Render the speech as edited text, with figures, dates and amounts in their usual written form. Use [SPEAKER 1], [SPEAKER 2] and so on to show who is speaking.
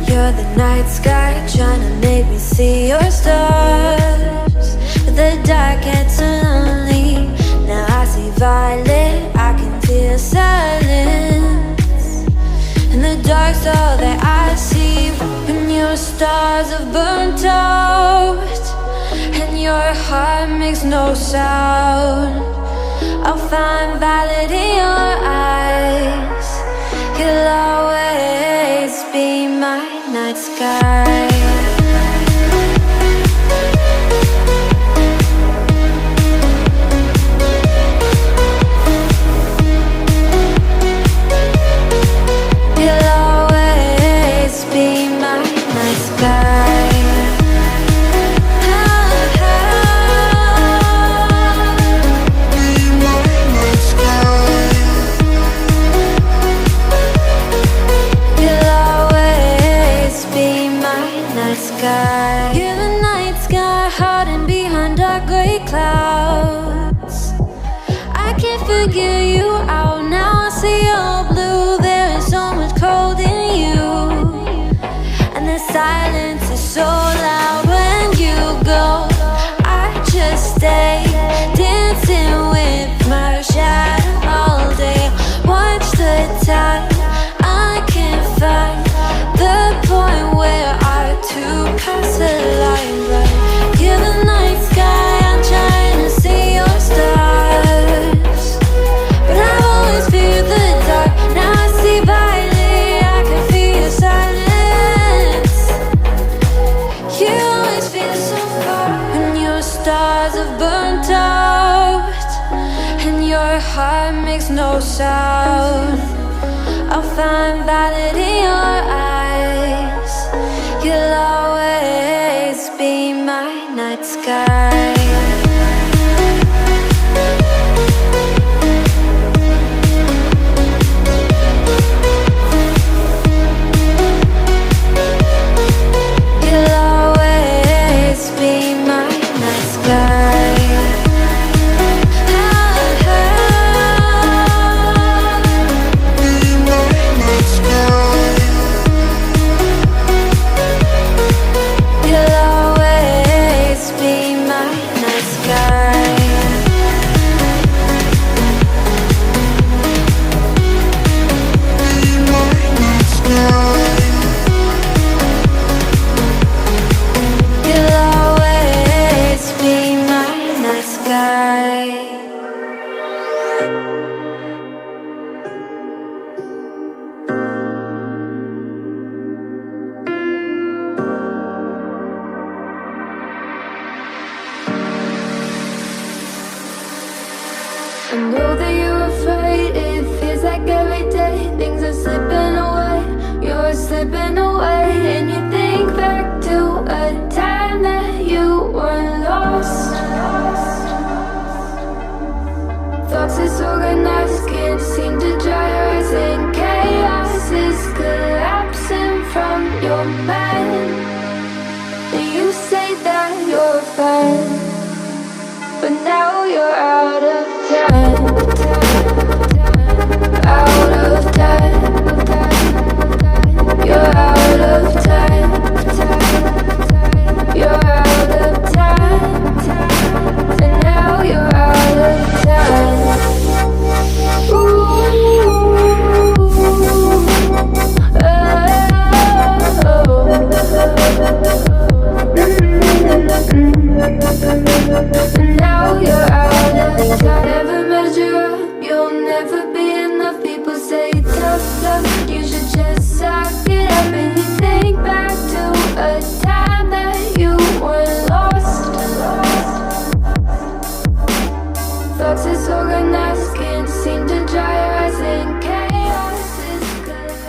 [SPEAKER 1] You're the night sky, trying to make me see your stars. But the dark gets so lonely. Now I see violet, I can feel silence. In the dark's all that I see. When your stars have burnt out and your heart makes no sound, I'll find violet in your eyes. You'll always be my night sky. You'll always be my night sky. You're the night sky, hiding behind dark gray clouds. I can't figure you out now. I see your blue. There is so much cold in you, and the silence is so loud when you go. I just stay dancing with my shadow all day. Watch the time. I can't find the point where to pass the line, right? You're the night sky, I'm trying to see your stars, but I've always feared the dark. Now I see violet, I can feel your silence. You always feel so far when your stars have burnt out and your heart makes no sound. I'll find violet in your eyes. You'll always be my night sky. You'll always be my night sky. You'll always be my sky.
[SPEAKER 2] I know that you're afraid, it feels like every day things are slipping away, you're slipping away. And you think back to a time that you were lost. Thoughts disorganized, can't seem to dry your eyes, and chaos is collapsing from your mind. And you say that you're fine, but now you're out of time, out of time. You're out of time, you're out of time, and now you're out of time. Now you're out of time. Never measure up, you'll never be enough. People say tough love, you should just suck it up. And you think back to a time that you were lost. Thoughts disorganized, can't seem